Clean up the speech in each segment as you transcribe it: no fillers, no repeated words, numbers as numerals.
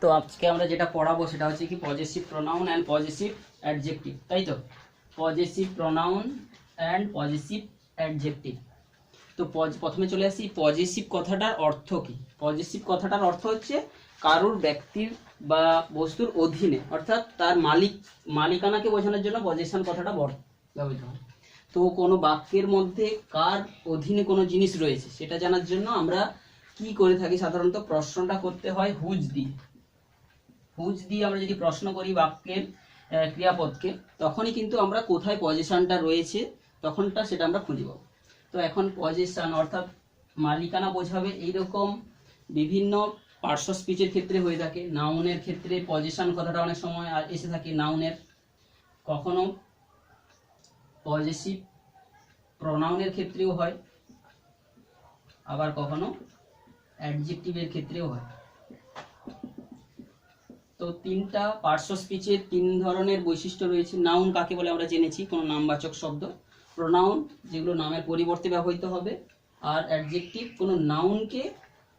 তো আজকে আমরা যেটা পড়াবো সেটা হচ্ছে কি possessive pronoun and possessive adjective, তাই তো? Possessive pronoun and possessive adjective. তো প্রথমে চলে আসি পজেসিভ কথাটার অর্থ কি। পজেসিভ কথাটার অর্থ হচ্ছে কারুর ব্যক্তির বা বস্তুর অধীনে, অর্থাৎ তার মালিকানাকে বোঝানোর জন্য পজেশন কথাটা ব্যবহৃত হয়। তো কোনো বাক্যের মধ্যে কার অধীনে কোনো জিনিস রয়েছে সেটা জানার জন্য আমরা কি করে থাকি, সাধারণত প্রশ্নটা করতে হয় হুজ দিয়ে। হুজ দিয়ে আমরা যদি প্রশ্ন করি বাক্যের ক্রিয়াপদকে, তখনই কিন্তু আমরা কোথায় পজিশনটা রয়েছে তখনটা সেটা আমরা খুঁজে পাবো। তো এখন পজিশন অর্থাৎ মালিকানা বোঝাবে এইরকম বিভিন্ন পার্শ্ব স্পিচের ক্ষেত্রে হয়ে থাকে। নাউনের ক্ষেত্রে পজিশন কথাটা অনেক সময় এসে থাকে নাউনের, কখনো পজেসিভ প্রোনাউনের ক্ষেত্রেও হয়, আবার কখনো অ্যাডজেক্টিভের ক্ষেত্রেও হয়। তো তিনটা পার্শ্ব স্পিচের তিন ধরনের বৈশিষ্ট্য রয়েছে। নাউন কাকে বলে আমরা জেনেছি, কোনো নামবাচক শব্দ। প্রোনাউন যেগুলো নামের পরিবর্তে ব্যবহৃত হবে। আর অ্যাডজেক্টিভ কোনো নাউনকে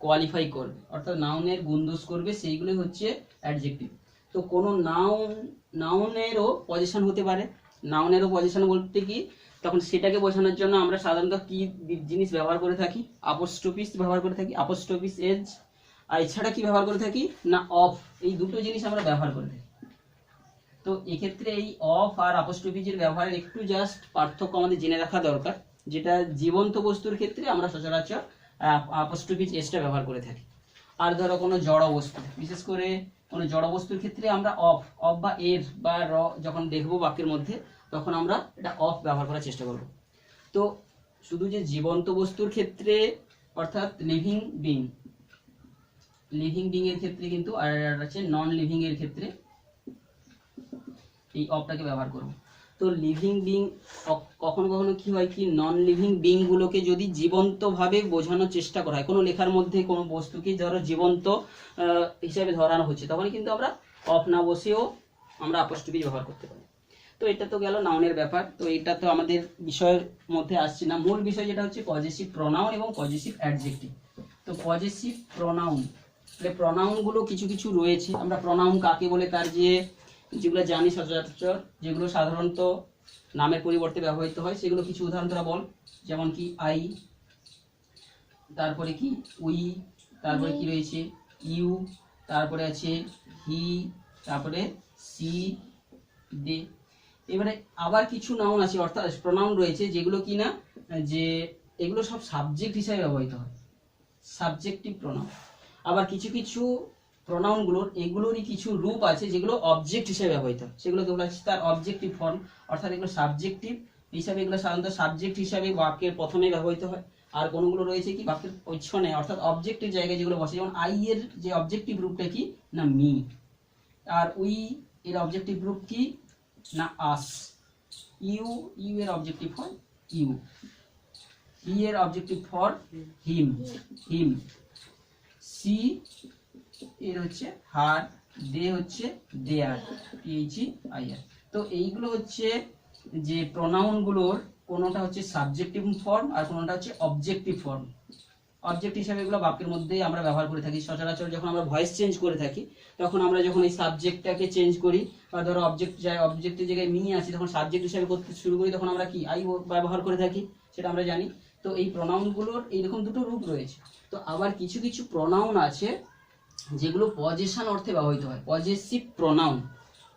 কোয়ালিফাই করবে, অর্থাৎ নাউনের গুণদোষ করবে, সেইগুলোই হচ্ছে অ্যাডজেক্টিভ। তো কোনো নাউনেরও পজিশন হতে পারে। নাউনেরও পজিশন বলতে কি, তখন সেটাকে বোঝানোর জন্য আমরা সাধারণত কি জিনিস ব্যবহার করে থাকি, আপোস্ট্রোফিস ব্যবহার করে থাকি, আপোস্ট্রোফিস এজ। আর এছাড়া কি ব্যবহার করে থাকি না অফ, এই দুটো জিনিস আমরা ব্যবহার করে থাকি। তো এক্ষেত্রে এই অফ আর আপোস্ট্রোফিজের ব্যবহারের একটু জাস্ট পার্থক্য আমাদের জেনে রাখা দরকার, যেটা জীবন্ত বস্তুর ক্ষেত্রে আমরা সচরাচর আপোস্ট্রোফিজ এসটা ব্যবহার করে থাকি। আর ধরো কোনো জড় বস্তু, বিশেষ করে কোনো জড় বস্তুর ক্ষেত্রে আমরা অফ বা এর বা র যখন দেখবো বাক্যের মধ্যে, তখন আমরা এটা অফ ব্যবহার করার চেষ্টা করব। তো শুধু যে জীবন্ত বস্তুর ক্ষেত্রে অর্থাৎ লিভিং বিং এর ক্ষেত্রে কিন্তু, আর আছে নন লিভিং এর ক্ষেত্রে এই অফটাকে ব্যবহার করব। তো লিভিং বিং কখনো কখনো কি হয় কি, নন লিভিং বিং গুলোকে যদি জীবন্তভাবে বোঝানোর চেষ্টা করা হয়, কোনো লেখার মধ্যে কোনো বস্তুকে ধরো জীবন্ত হিসাবে ধরানো হচ্ছে, তখন কিন্তু আমরা অফ না বসেও আমরা আপোস্ট্রোফি ব্যবহার করতে পারি। তো এটা তো গেল নাউনের ব্যাপার। তো এটা তো আমাদের বিষয়ের মধ্যে আসছে না। মূল বিষয় যেটা হচ্ছে পজেসিভ প্রোনাউন এবং পজেসিভ অ্যাডজেক্টিভ। তো পজেসিভ প্রোনাউন, প্রোনাউনগুলো কিছু কিছু রয়েছে। আমরা প্রোনাউন কাকে বলে তার যেগুলো জানি সচরাচর, যেগুলো সাধারণত নামের পরিবর্তে ব্যবহৃত হয়, সেগুলো কিছু উদাহরণ তোরা বল। যেমন কি আই, তারপরে কি উই, তারপরে কি রয়েছে ইউ, তারপরে আছে হি, তারপরে সি, দে। এবারে আবার কিছু নাউন আছে, অর্থাৎ প্রোনাউন রয়েছে যেগুলো কি না, যে এগুলো সব সাবজেক্ট হিসাবে ব্যবহৃত হয়, সাবজেক্টিভ প্রোনাউন। আবার কিছু কিছু প্রোনাউনগুলোর এগুলোরই কিছু রূপ আছে যেগুলো অবজেক্ট হিসেবে ব্যবহৃত হয়, সেগুলোকে বলা হচ্ছে তার অবজেক্টিভ ফর্ম। অর্থাৎ এগুলো সাবজেক্টিভ হিসাবে, এগুলো সাধারণত সাবজেক্ট হিসাবে বাক্যের প্রথমে ব্যবহৃত হয়। আর কোনগুলো রয়েছে কি বাক্যের পিছনে, অর্থাৎ অবজেক্টিভ জায়গায় যেগুলো বসে। যেমন আই এর যে অবজেক্টিভ রূপটা কি না মি, আর উই এর অবজেক্টিভ রূপ কি না আস। ইউ এর অবজেক্টিভ হয় ইউ, হি এর অবজেক্টিভ ফর হিম, সি এর হচ্ছে হার, দে হচ্ছে দেয়ার, THEIR। তো এইগুলো হচ্ছে যে প্রোনাউনগুলোর কোনোটা হচ্ছে সাবজেক্টিভ ফর্ম আর কোনোটা হচ্ছে অবজেক্টিভ ফর্ম। অবজেক্ট হিসাবে এগুলো বাক্যের মধ্যেই আমরা ব্যবহার করে থাকি। সচরাচর যখন আমরা ভয়েস চেঞ্জ করে থাকি, তখন আমরা যখন এই সাবজেক্টটাকে চেঞ্জ করি, বা ধরো অবজেক্টের জায়গায় মি আছে, তখন সাবজেক্ট হিসাবে করতে শুরু করি, তখন আমরা কি আই ব্যবহার করে থাকি, সেটা আমরা জানি। তো এই প্রোনাউনগুলোর এইরকম দুটো রূপ রয়েছে। তো আবার কিছু কিছু প্রোনাউন আছে যেগুলো পজেশন অর্থে ব্যবহৃত হয়, পজেসিভ প্রোনাউন।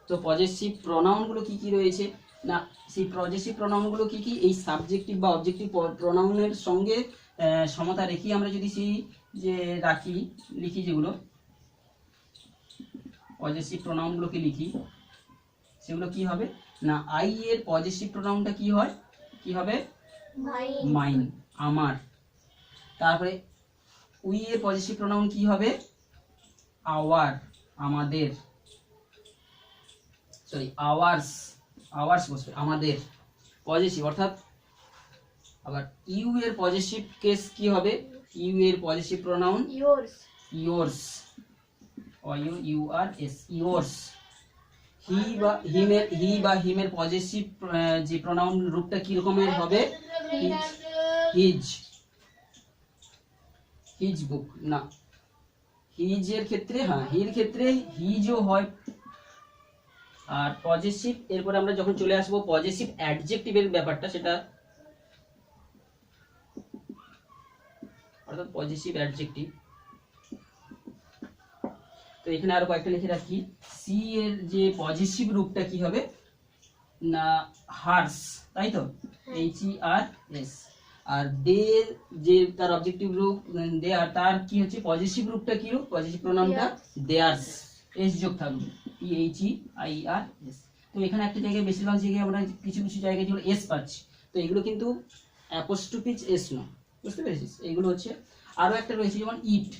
তো পজেসিভ প্রোনাউনগুলো কি কি রয়েছে না, সেই পজেসিভ প্রোনাউনগুলো কি কি, এই সাবজেক্টিভ বা অবজেক্টিভ প্রোনাউনের সঙ্গে সমতা রেখে আমরা যদি সেই যে লিখি যেগুলো পজেসিভ প্রোনাউনগুলোকে লিখি, সেগুলো কি হবে না, আই এর পজেসিভ প্রোনাউনটা কি হয়, কি হবে মাইন, আমার। তারপরে উই এর পজেসিভ প্রোনাউন কি হবে আওয়ার, আমাদের, সরি আওয়ার্স বসবে, আমাদের পজেসিভ। অর্থাৎ আবার ইউ এর পজেসিভ কেস কি হবে, ইউ এর পজেসিভ প্রোনাউন ইয়োর্স, ইয়োর্স। হি বা হিমের পজেসিভ যে প্রোনাউন রূপটা কি রকমের হবে, হিজ বুক, না হিজের ক্ষেত্রে, হ্যাঁ হির ক্ষেত্রে হিজও হয়। আর পজেসিভ, এরপরে আমরা যখন চলে আসবো পজেসিভ অ্যাডজেক্টিভের ব্যাপারটা, সেটা অর্থাৎ পজেসিভ অ্যাডজেক্টিভ। তো এখানে আরো কয়েকটা লিখে রাখি। সি এর যে পজেসিভ রূপটা কি হবে না হার্স, তাই তো, HERS। আর দে যে তার অবজেক্টিভ রূপ দে, আর তার কি হচ্ছে পজেসিভ রূপটা, কি রূপ পজেসিভ প্রোনাউনটা দেয়ার্স, এস যোগ থাকবে, PHEIRS। তো এখানে একটা জায়গায়, বেশিরভাগ জায়গায় আমরা কিছু কিছু জায়গায় যেগুলো এস পাচ্ছি, তো এগুলো কিন্তু অ্যাপোস্ট্রোফিজ এস নয়, বুঝতে পেরেছিস? এইগুলো হচ্ছে। আরো একটা রয়েছে যেমন ইট,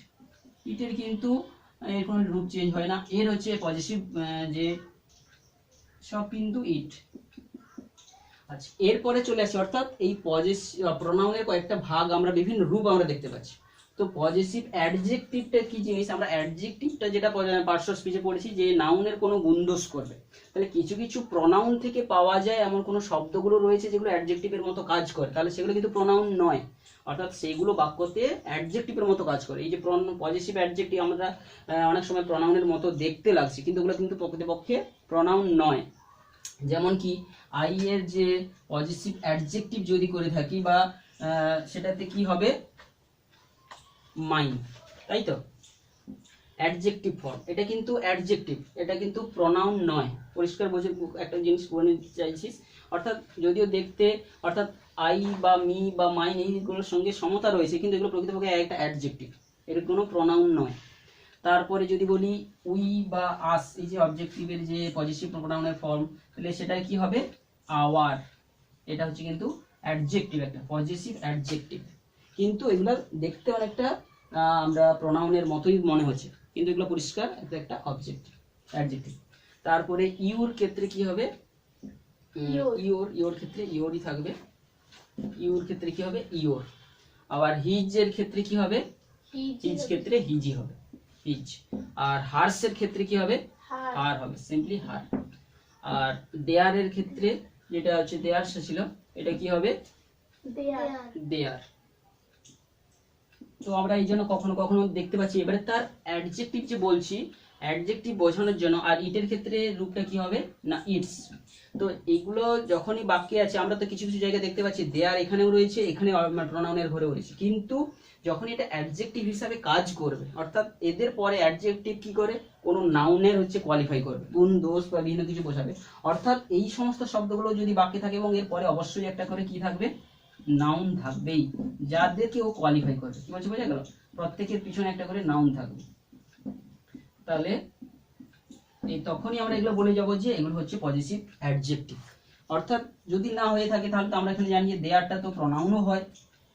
ইটের কিন্তু এর কোনো রূপ চেঞ্জ হয় না, এর হচ্ছে পজেসিভ যে সব কিন্তু ইট। আচ্ছা, এরপরে চলে আসি, অর্থাৎ এই প্রোনাউনের কয়েকটা ভাগ, আমরা বিভিন্ন রূপ আমরা দেখতে পাচ্ছি। তো পজেসিভ অ্যাডজেক্টিভটা কি জিনিস, আমরা অ্যাডজেক্টিভটা যেটা পার্শ্ব স্পিচে পড়েছি যে নাউনের কোনো গুণদোষ করবে, তাহলে কিছু কিছু প্রোনাউন থেকে পাওয়া যায় এমন কোনো শব্দগুলো রয়েছে যেগুলো অ্যাডজেক্টিভের মতো কাজ করে, তাহলে সেগুলো কিন্তু প্রোনাউন নয়, অর্থাৎ সেগুলো বাক্যতে অ্যাডজেক্টিভের মতো কাজ করে। এই যে পজেসিভ অ্যাডজেক্টিভ আমরা অনেক সময় প্রোনাউনের মতো দেখতে লাগছে, কিন্তু ওগুলো কিন্তু প্রকৃতপক্ষে প্রোনাউন নয়। যেমন কি আই এর যে পজেসিভ অ্যাডজেক্টিভ যদি করে থাকি, বা সেটাতে কি হবে মাইন, তাই তো, অ্যাডজেক্টিভ ফর্ম, এটা কিন্তু অ্যাডজেক্টিভ, এটা কিন্তু প্রোনাউন নয়। পরিষ্কার বোঝে একটা জিনিস বলে নিতে চাইছিস, অর্থাৎ যদিও দেখতে অর্থাৎ আই বা মি বা মাইন এইগুলোর সঙ্গে সমতা রয়েছে, কিন্তু এগুলো প্রকৃতপক্ষে একটা অ্যাডজেক্টিভ, এটা কোনো প্রোনাউন নয়। তারপরে যদি বলি উই বা আস, এই যে অবজেক্টিভের যে পজেসিভ প্রোনাউনের ফর্ম, তাহলে সেটা কি হবে আওয়ার, এটা হচ্ছে কিন্তু অ্যাডজেক্টিভ, একটা পজেসিভ অ্যাডজেক্টিভ, কিন্তু এগুলো দেখতে অনেকটা আমরা প্রোনাউনের মতোই মনে হচ্ছে, কিন্তু এগুলো পরিষ্কার একটা অবজেক্টিভ অ্যাডজেক্টিভ। তারপরে ইউর ক্ষেত্রে কি হবে ইওর ক্ষেত্রে ইওরই থাকবে, ইউর ক্ষেত্রে কি হবে ইওর। আবার হিজের ক্ষেত্রে কি হবে হিজ ক্ষেত্রে হিজি হবে, হিজ। আর হার্সের ক্ষেত্রে কি হবে হার হবে, সিম্পলি হার। আর দেয়ারের ক্ষেত্রে যেটা হচ্ছে দেয়ার ছিল, এটা কি হবে দেয়ার। তো আমরা এই জন্য কখনো কখনো দেখতে পাচ্ছি। এবারে তার অ্যাডজেক্টিভ যে বলছি, অ্যাডজেক্টিভ বোঝানোর জন্য, আর ইটের ক্ষেত্রে রূপটা কি হবে না ইটস। তো এইগুলো যখনই বাক্যে আছে, আমরা তো কিছু কিছু জায়গায় দেখতে পাচ্ছি দেয়ার এখানেও রয়েছে, এখানে প্রোনাউনের ঘরেও রয়েছে, কিন্তু যখন এটা অ্যাডজেক্টিভ হিসাবে কাজ করবে, অর্থাৎ এদের পরে অ্যাডজেক্টিভ কি করে কোনো নাউনের হচ্ছে কোয়ালিফাই করবে, গুণ দোষ বা বিভিন্ন কিছু বোঝাবে, অর্থাৎ এই সমস্ত শব্দগুলো যদি বাক্যে থাকে এবং এর পরে অবশ্যই একটা করে কি থাকবে নাউন থাকবেই, যাদেরকে ও কোয়ালিফাই করবে। কি বলছে বোঝা গেল? প্রত্যেকের পিছনে একটা করে নাউন থাকবে, তাহলে এই তখনই আমরা এগুলো বলে যাব যে এগুলো হচ্ছে পজেসিভ অ্যাডজেক্টিভ। অর্থাৎ যদি না হয়ে থাকে তাহলে তো আমরা এখানে জানি যে দেয়ারটা তো প্রোনাউনও হয়,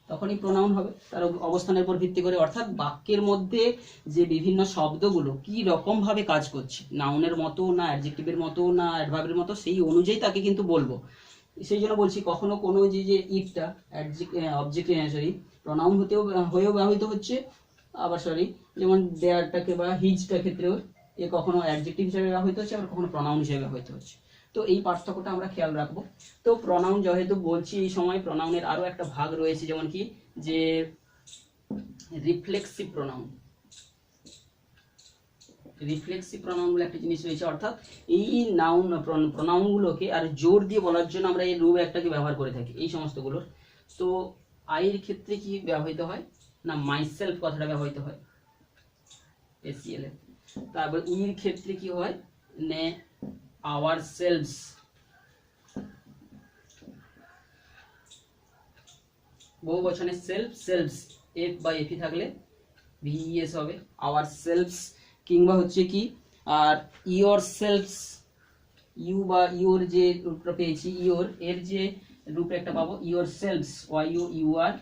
তখনই প্রোনাউন হবে তার অবস্থানের উপর ভিত্তি করে। অর্থাৎ বাক্যের মধ্যে যে বিভিন্ন শব্দগুলো কি রকম ভাবে কাজ করছে, নাউনের মতো না অ্যাডজেক্টিভের মতো না অ্যাডভার্বের মতো, সেই অনুযায়ী তাকে কিন্তু বলবো। সেই জন্য বলছি কখনো কোনো যে ইটটা অবজেক্ট প্রোনাউন হয়েও ব্যবহৃত হচ্ছে, আবার যেমন দেয়ারটাকে বা হিজটার ক্ষেত্রেও এ কখনো অ্যাডজেক্টিভ হিসেবে ব্যবহৃত হচ্ছে, আবার কখনো প্রোনাউন হিসেবে ব্যবহৃত হচ্ছে। তো এই পার্থক্যটা আমরা খেয়াল রাখবো। তো প্রোনাউন যেহেতু বলছি, এই সময় প্রোনাউনের আরো একটা ভাগ রয়েছে, যেমন কি যে রিফ্লেক্সিভ প্রোনাউন। রিফ্লেক্সিভ প্রোনাউন বলে একটা জিনিস রয়েছে, অর্থাৎ এই নাউন প্রোনাউনগুলোকে আর জোর দিয়ে বলার জন্য আমরা এই রূপ একটাকে ব্যবহার করে থাকি এই সমস্তগুলোর। তো আইয়ের ক্ষেত্রে কি ব্যবহৃত হয় না মাইসেলফ কথাটা ব্যবহৃত হয়, এসিএল। তারপর উইর ক্ষেত্রে কি হয় নে আওয়ার সেলভস। বহু বচনে সেলফ সেলভস, এফ বা এফি থাকলে ভিএস হবে আওয়ার সেলভস, কিংবা হচ্ছে কি আর ইয়োর সেলভস, ইউ বা ইওর যে রূপটা পেয়েছি ইয়োর, এর যে রূপে একটা পাবো yourselves, Y you U R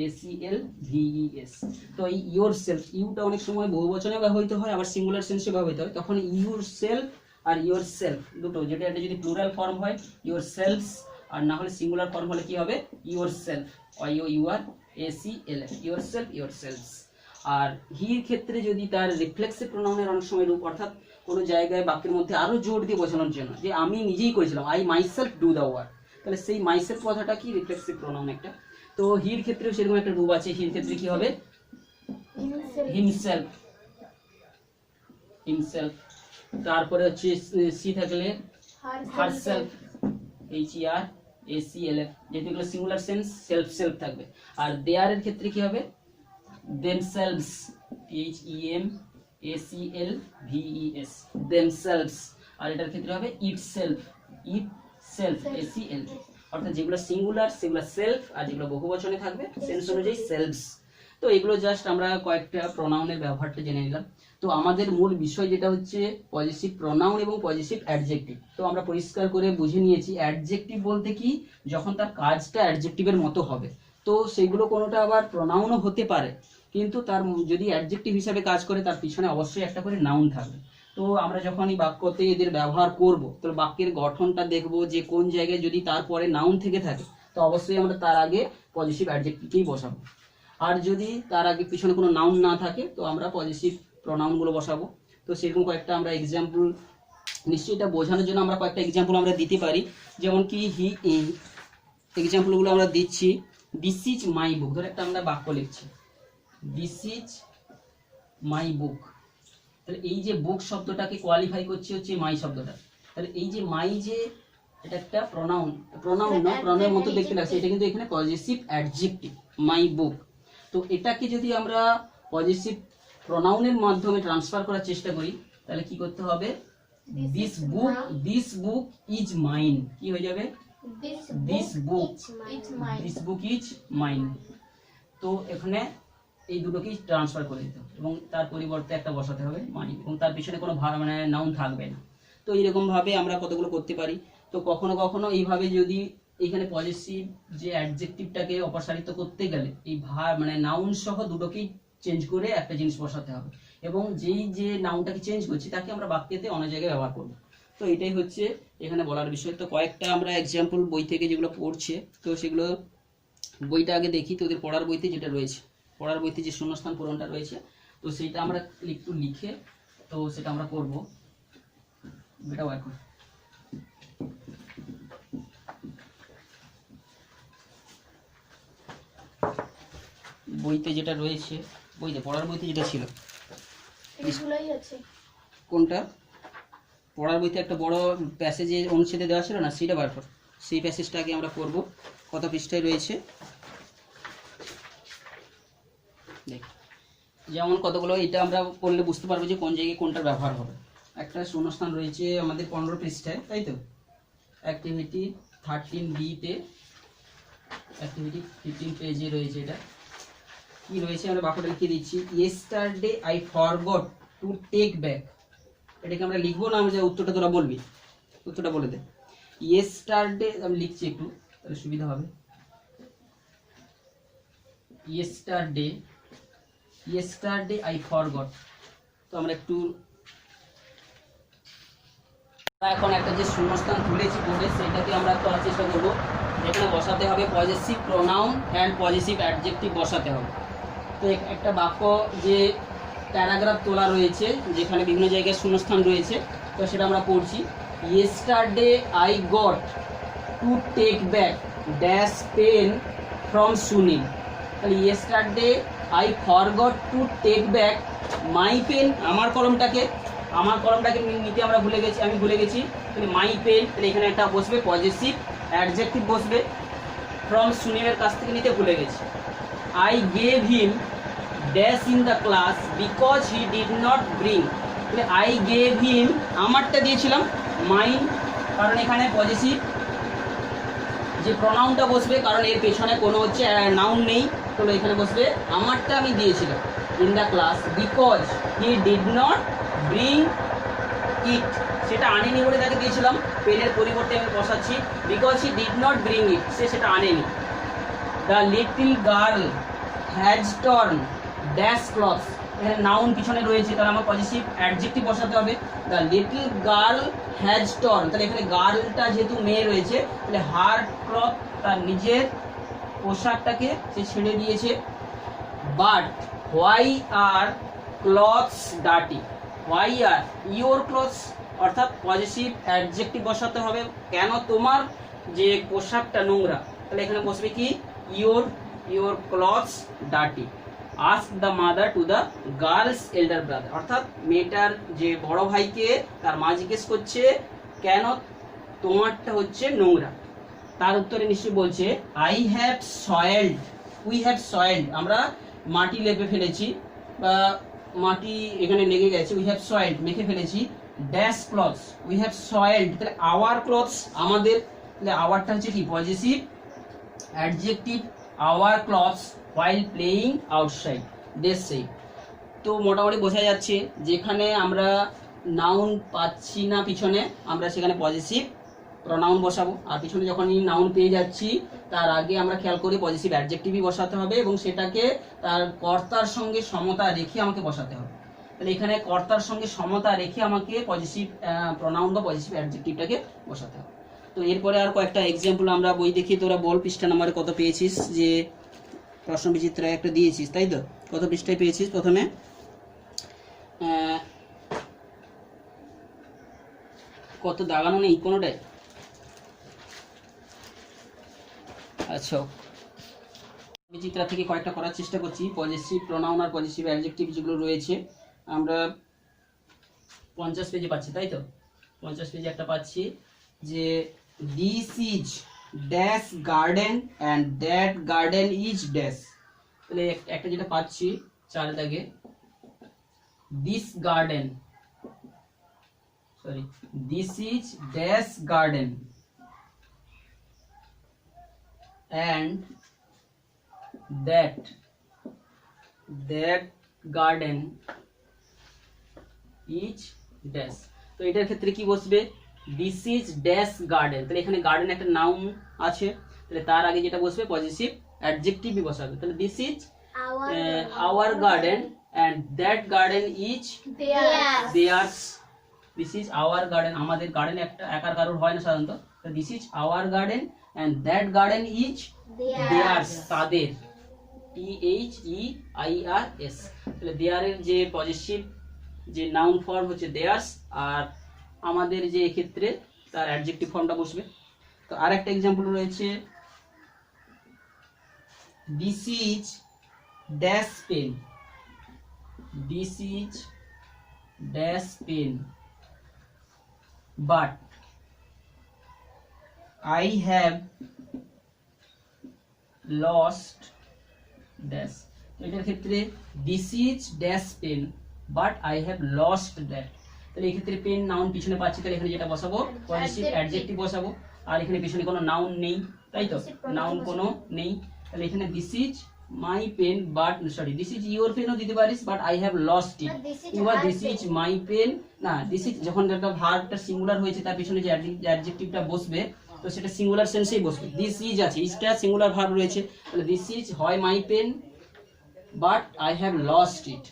S E L V E S. তো এই ইয়োর সেলফ, ইউটা অনেক সময় বহু বচনে ব্যবহৃত হয়, আবার সিঙ্গুলার সেন্সে ব্যবহৃত হয়, তখন ইউর সেলফ আর ইয়োর সেলফ দুটো, যেটা এটা যদি প্লুরাল ফর্ম হয় ইয়োর সেলভস, আর না হলে সিঙ্গুলার ফর্ম হলে কি হবে yourself, Y you U R এসিএল, ইয়োর সেলফ ইয়োর সেলভস। আর হির ক্ষেত্রে যদি তার রিফ্লেক্সিভ প্রোনাউনের অনেক সময় রূপ, অর্থাৎ কোনো জায়গায় বাক্যের মধ্যে আরো জোর দিয়ে বোঝানোর জন্য যে আমি নিজেই করেছিলাম, I myself do the work, তাহলে সেই মাইসেলফ কথাটা কি রিফ্লেক্সিভ প্রোনাউন একটা। তো হির ক্ষেত্রেও সেরকম একটা রূপ আছে, হির ক্ষেত্রে কি হবে হিমসেলফ, হিমসেলফ। তারপরে হচ্ছে সি থাকলে হারসেলফ, HERACLF, যেহেতু এগুলো সিঙ্গুলার সেন্স সেলফ সেলফ থাকবে। আর দেয়ার এর ক্ষেত্রে কি হবে themselves, THEMACLVES, themselves। আর এটার ক্ষেত্রে হবে itself, ACL। অর্থাৎ যেগুলো সিঙ্গুলার সেগুলো সেলফ, আর যেগুলো বহুবচনে থাকবে সেন্স অনুযায়ী সেলফস। তো এগুলো জাস্ট আমরা কয়েকটা প্রোনাউনের ব্যবহারটা জেনে নিলাম। তো আমাদের মূল বিষয় যেটা হচ্ছে পজিটিভ প্রোনাউন এবং পজিটিভ অ্যাডজেক্টিভ। তো আমরা পরিষ্কার করে বুঝে নিয়েছি অ্যাডজেক্টিভ বলতে কি, যখন তার কাজটা অ্যাডজেক্টিভের মতো হবে। তো সেগুলো কোনোটা আবার প্রোনাউনও হতে পারে, কিন্তু তার যদি অ্যাডজেক্টিভ হিসাবে কাজ করে তার পিছনে অবশ্যই একটা করে নাউন থাকবে। তো আমরা যখন এই বাক্যতে এদের ব্যবহার করব, তো বাক্যের গঠনটা দেখব যে কোন জায়গায় যদি তারপরে নাউন থেকে থাকে তো অবশ্যই আমরা তার আগে পজিটিভ অ্যাডজেক্টিভকেই বসাবো। আর যদি তার আগে পিছনে কোনো নাউন না থাকে তো আমরা পজিটিভ প্রোনাউনগুলো বসাবো। তো সেরকম কয়েকটা আমরা এক্সাম্পল, নিশ্চয়ই এটা বোঝানোর জন্য আমরা কয়েকটা এক্সাম্পল আমরা দিতে পারি। যেমন কি এক্সাম্পলগুলো আমরা দিচ্ছি, দিস ইজ মাই বুক। ধরে একটা আমরা বাক্য লিখছি, দিস ইজ মাই বুক। তাহলে এই যে বুক শব্দটাকে কোয়ালিফাই করছে হচ্ছে মাই শব্দটা। তাহলে এই যে মাই, যে এটা একটা প্রোনাউন না, প্রোনাউনের মতো দেখতে লাগছে, এটা কিন্তু এখানে পজিটিভ অ্যাডজেক্টিভ মাই বুক। তো এটাকে যদি আমরা পজিটিভ প্রোনাউনের মাধ্যমে ট্রান্সফার করার চেষ্টা করি তাহলে কি করতে হবে, দিস বুক ইজ মাইন। কি হয়ে যাবে, দিস বুক ইজ মাইন। তো এখানে এই দুটোকেই ট্রান্সফার করে দিতে হবে এবং তার পরিবর্তে একটা বসাতে হবে মাইন, এবং তার পিছনে কোনো মানে নাউন থাকবে না। তো এইরকম ভাবে আমরা কতগুলো করতে পারি। তো কখনো কখনো এইভাবে যদি এখানে পজিটিভ যে অ্যাডজেক্টিভটাকে অপসারিত করতে গেলে এই মানে নাউন সহ দুটোকেই চেঞ্জ করে একটা জিনিস বসাতে হবে, এবং যেই যে নাউনটাকে চেঞ্জ করছি তাকে আমরা বাক্যেতে অন্য জায়গায় ব্যবহার করব। তো এটাই হচ্ছে এখানে বলার বিষয়। তো কয়েকটা আমরা এক্সাম্পল বই থেকে যেগুলো পড়ছে, তো সেগুলো বইটা আগে দেখি। তো ওদের পড়ার বইতে যেটা রয়েছে, পড়ার বইতে যে শূন্যস্থান পূরণটা রয়েছে, তো সেইটা আমরা একটু লিখে তো সেটা আমরা করব। এটাও এখন বইতে যেটা রয়েছে, বইতে পড়ার বইতে যেটা ছিল, কোনটা পড়ার বইতে একটা বড় প্যাসেজে অনুচ্ছেদে দেওয়া ছিল না, সেটা বার কর। সেই প্যাসেজটা আগে আমরা করব। কত পৃষ্ঠায় রয়েছে দেখ, যেমন কতগুলো, এটা আমরা পড়লে বুঝতে পারবো যে কোন জায়গায় কোনটার ব্যবহার হবে। একটা শূন্যস্থান রয়েছে আমাদের 15 পৃষ্ঠায়, তাই তো। অ্যাক্টিভিটি 13B তে, অ্যাক্টিভিটি 15 পেজে রয়েছে। এটা কি রয়েছে আমরা বাক্যটা লিখে দিচ্ছি, yesterday I forgot to take back. এটাকে আমরা লিখবো না, আমরা যে উত্তরটা তোরা বলবি, উত্তরটা বলে দে। ইয়েস্টারডে আমি লিখছি একটু, তাহলে সুবিধা হবে। Yesterday I forgot. তো আমরা একটু এখন একটা যে শূন্যস্থান তুলেছি বোর্ডে, সেটাকে আমরা করার চেষ্টা করবো। যেখানে বসাতে হবে positive pronoun and positive adjective বসাতে হবে। তো একটা বাক্য যে প্যারাগ্রাফ তোলা রয়েছে, যেখানে বিভিন্ন জায়গায় শূন্যস্থান রয়েছে, তো সেটা আমরা পড়ছি। Yesterday I got to take back dash pen from Sunil. তাহলে yesterday I forgot to take back my pen, আমার কলমটাকে নিতে আমরা ভুলে গেছি, আমি ভুলে গেছি। তাহলে মাই পেন, তাহলে এখানে একটা বসবে পজিটিভ অ্যাডজেক্টিভ বসবে, ফ্রম সুনীলের কাছ থেকে নিতে ভুলে গেছি। I gave him dash in the class because he did not bring. I gave him, আমারটা দিয়েছিলাম মাইন, কারণ এখানে পজিটিভ যে প্রোনাউনটা বসবে, কারণ এর পেছনে কোনো হচ্ছে নাউন নেই। তো এখানে বসবে আমারটা আমি দিয়েছিলাম in the class because he did not bring it, সেটা আনেনি বলে তাকে দিয়েছিলাম। পেনের পরিবর্তে আমি বসাচ্ছি because he did not bring it, সে সেটা আনেনি। The little girl has torn dash clothes, এখানে নাউন পিছনে রয়েছে, তাহলে আমার পজিটিভ অ্যাডজেক্টিভ বসাতে হবে। The little girl has torn, তাহলে এখানে গার্লটা যেহেতু মেয়ে রয়েছে, তাহলে হার ক্লথ, তার নিজের পোশাকটাকে সে ছেড়ে দিয়েছে। But why are clothes dirty, why are your clothes, অর্থাৎ পজিটিভ অ্যাডজেক্টিভ বসাতে হবে। কেন তোমার যে পোশাকটা নোংরা, তাহলে এখানে বসবে কি your clothes dirty. Ask the mother to the girls elder brother, অর্থাৎ মেয়েটার যে বড় ভাইকে তার মা জিজ্ঞেস করছে কেন তোমারটা হচ্ছে নোংরা। তার উত্তরে নিশ্চয়ই বলছে আই হ্যাভ সয়েলড, উই হ্যাভ সয়েলড, আমরা মাটি লেপে ফেলেছি বা মাটি এখানে লেগে গেছে, উই হ্যাভ সয়েলড মেখে ফেলেছি, dash clothes, we have soiled, তাহলে আওয়ার ক্লথস আমাদের, তাহলে আওয়ারটা হচ্ছে কি positive adjective, our clothes while playing outside they say। তো মোটামুটি বোঝা যাচ্ছে যেখানে আমরা নাউন পাচ্ছি না পিছনে আমরা সেখানে পজিটিভ প্রনাউন বসাবো, আর পিছনে যখনই নাউন পেয়ে যাচ্ছি তার আগে আমরা খেয়াল করি পজিটিভ অ্যাডজেক্টিভই বসাতে হবে এবং সেটাকে তার কর্তার সঙ্গে সমতা রেখে আমাকে বসাতে হবে। তাহলে এখানে কর্তার সঙ্গে সমতা রেখে আমাকে পজিটিভ প্রনাউন বা পজিটিভ অ্যাডজেক্টিভটাকে বসাতে হবে। তো এরপরে আর কয়েকটা এক্সাম্পল আমরা বই দেখি, তোরা বল পৃষ্ঠা নাম্বারে কত পেয়েছিস, যে প্রশ্ন বিচিত্র একটা দিয়েছিস তাই তো, কত পৃষ্ঠায় পেয়েছিস প্রথমে? কত দাগানো নেই কোনোটাই? আচ্ছা, বিচিত্রা থেকে কয়েকটা করার চেষ্টা করছি। পজিটিভ প্রনাউন আর পজিটিভ অ্যাডজেক্টিভ যেগুলো রয়েছে আমরা 50 পেজে পাচ্ছি তাই তো, 50 পেজে একটা পাচ্ছি যে this is dash garden and that garden is dash. তাহলে একটা যেটা পাচ্ছি 4 দাগে, this garden, sorry this is dash garden and that garden is dash. তো এটার ক্ষেত্রে কি বসবে, দিস ইজ ড্যাশ গার্ডেন, তাহলে এখানে গার্ডেন একটা নাউন আছে, তাহলে তার আগে যেটা বসবে পজিটিভ অ্যাডজেক্টিভই বসাবে। তাহলে this is our garden and that garden is there's. This is our garden, আমাদের গার্ডেন একটা একার কারোর হয় না সাধারণত, this is our garden and that garden is there's, তাদের, THEIRS। তাহলে দেয়ারের যে পজিটিভ যে নাউন ফর্ম হচ্ছে দেয়ার্স, আর আমাদের যে এক্ষেত্রে তার অ্যাডজেক্টিভ ফর্মটা বসবে। তো আর একটা এক্সাম্পল রয়েছে, this is dash pen, this is dash pen but I have lost dash. এটার ক্ষেত্রে this is dash pen but I have lost that. তাহলে এই ক্ষেত্রে পেন নাউন পিছনে পাচ্ছি, তাহলে এখানে যেটা বসাবো পজিটিভ অ্যাডজেক্টিভ বসাবো, আর এখানে পিছনে কোনো নাউন নেই তাই তো, নাউন কোনো নেই, তাহলে এখানে this is my pen but, sorry this is your পেনও দিতে পারিস but I have lost it, কিংবা দিস ইজ মাই পেন, না দিস ইজ যখন একটা ভার্বটা সিঙ্গুলার হয়েছে তার পিছনে যে অ্যাডজেক্টিভটা বসবে তো সেটা সিঙ্গুলার সেন্সেই বসবে, দিস ইজ আছে, ইজটা সিঙ্গুলার ভার্ব রয়েছে, তাহলে দিস ইজ হয় my pen but I have lost it,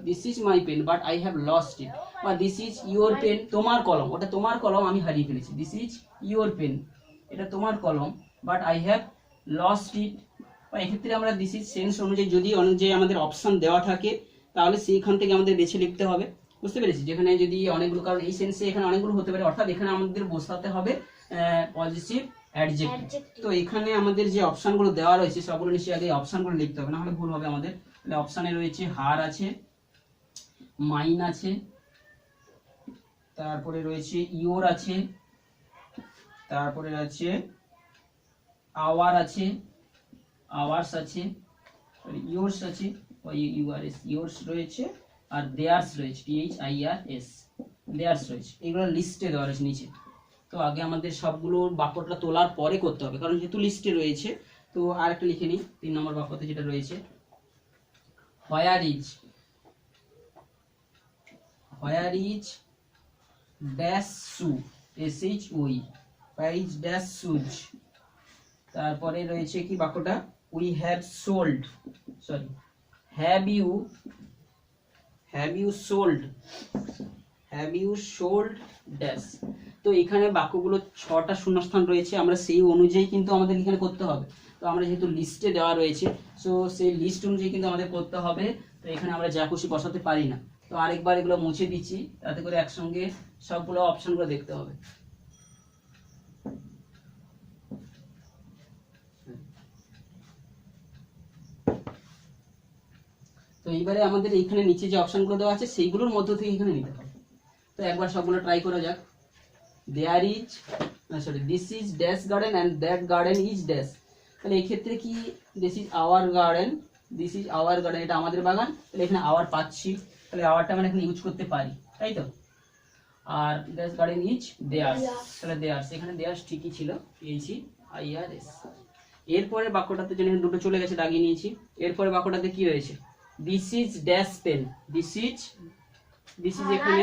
this is my pen but I have lost it, বা দিস ইজ ইওর পেন, তোমার কলম, ওটা তোমার কলম আমি হারিয়ে ফেলেছি, দিস ইজ ইওর পেন, এটা তোমার কলম but I have lost it. বা এক্ষেত্রে আমরা দিস ইজ সেন্স অনুযায়ী যদি অনুযায়ী আমাদের অপশন দেওয়া থাকে তাহলে সেইখান থেকে আমাদের বেছে লিখতে হবে, বুঝতে পেরেছি? যেখানে যদি অনেকগুলো, কারণ এই সেন্সে এখানে অনেকগুলো হতে পারে, অর্থাৎ এখানে আমাদের বসাতে হবে পজিটিভ অ্যাডজেক্টিভ। তো এখানে আমাদের যে অপশনগুলো দেওয়া রয়েছে সবগুলো নিশ্চয়ই আগে অপশনগুলো লিখতে হবে, না হলে ভুল হবে আমাদের। তাহলে অপশনে রয়েছে হার আছে, মাইন আছে, তারপরে রয়েছে ইওর আছে, তারপরে আছে আওয়ার আছে, আওয়ার্স আছে, ইয়োর্স আছে, ইউআরএস ইয়োর্স রয়েছে, আর দেয়ার্স রয়েছে, THIRS দেয়ার্স রয়েছে, এগুলো লিস্টে দেওয়া রয়েছে নিচে। তো আগে আমাদের সবগুলো বাক্যটা তোলার পরে করতে হবে, কারণ যেহেতু লিস্টে রয়েছে। তো আর একটা লিখে নিই, 3 নম্বর বাক্যতে যেটা রয়েছে, where is dash shoe, SHOE, where is dash shoes. তারপরে রয়েছে কি বাক্যটা, we have sold, sorry have you sold dash. তো এখানে বাক্যগুলো 6টা শূন্যস্থান রয়েছে, আমরা সেই অনুযায়ী কিন্তু আমাদের এখানে করতে হবে। তো আমরা যেহেতু লিস্টে দেওয়া রয়েছে সো সেই লিস্ট অনুযায়ী কিন্তু আমাদের করতে হবে, তো এখানে আমরা যা খুশি বসাতে পারি না। তো আরেকবার এগুলো মুছে দিচ্ছি, তাতে করে একসঙ্গে সবগুলো অপশনগুলো দেখতে হবে। তো এইবারে আমাদের এইখানে নিচে যে অপশনগুলো দেওয়া আছে সেইগুলোর মধ্য থেকে এখানে নিতে হবে। তো একবার সবগুলো ট্রাই করা যাক। There is sorry this is dash garden and that garden is dash. তাহলে এই ক্ষেত্রে কি this is our garden, this is our garden, এটা আমাদের বাগান, তাহলে এখানে আওয়ার পাচ্ছি, তাহলে আওয়ারটা আমরা এখানে ইউজ করতে পারি, তাই তো। আর দ্যাশ গার্ডেন ইজ দেয়ার্স, তাহলে দেয়ার্স, এখানে দেয়ার্স ঠিকই ছিল, পেয়েছি IRS। এরপরে বাক্যটাতে জন্য দুটো চলে গেছে, দাগিয়ে নিয়েছি। এরপরে বাক্যটাতে কি রয়েছে, this is dash pen, this is এখানে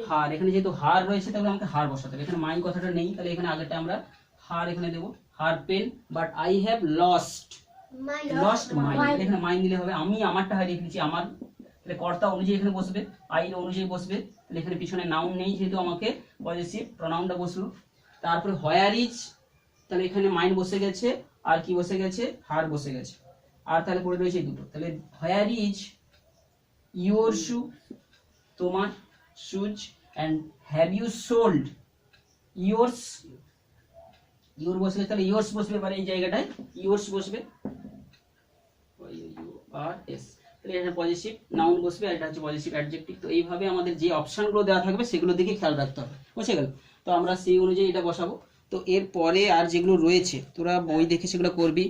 হার, এখানে যেহেতু হার রয়েছে তাহলে আমাকে হার বসাতে হবে, এখানে মাইন কথাটা নেই, তাহলে এখানে আগেরটা আমরা হার এখানে দেবো, her pen, but I have lost mine, এখানে মাইন দিলে হবে, আমি আমারটা হারিয়ে ফেলেছি, আমার, তাহলে কর্তা অনুযায়ী এখানে বসবে, আই অনুযায়ী বসবে, তাহলে এখানে পিছনে নাউন নেই যেহেতু আমাকে পজিটিভ প্রনাউনটা বসলো। তারপরে হোয়ার ইজ, তাহলে এখানে মাইন বসে গেছে, আর কি বসে গেছে, হার বসে গেছে, আর তাহলে পড়ে রয়েছে দুটো, তাহলে হোয়ার ইজ ইউর শু, তোমার shoes, and have you sold yours, your বসবে, তাহলে ইয়োর্স বসবে, এবারে এই জায়গাটায় ইয়োর্স বসবে, IOURS, তাহলে এখানে পজিটিভ নাউন বসবে, আর এটা হচ্ছে পজিটিভ অ্যাডজেক্টিভ। তো এইভাবে আমাদের যে অপশনগুলো দেওয়া থাকবে সেগুলো দিকে খেয়াল রাখতে হবে, বুঝে গেল। তো আমরা সেই অনুযায়ী এটা বসাবো। তো এরপরে আর যেগুলো রয়েছে তোরা বই দেখে সেগুলো করবি।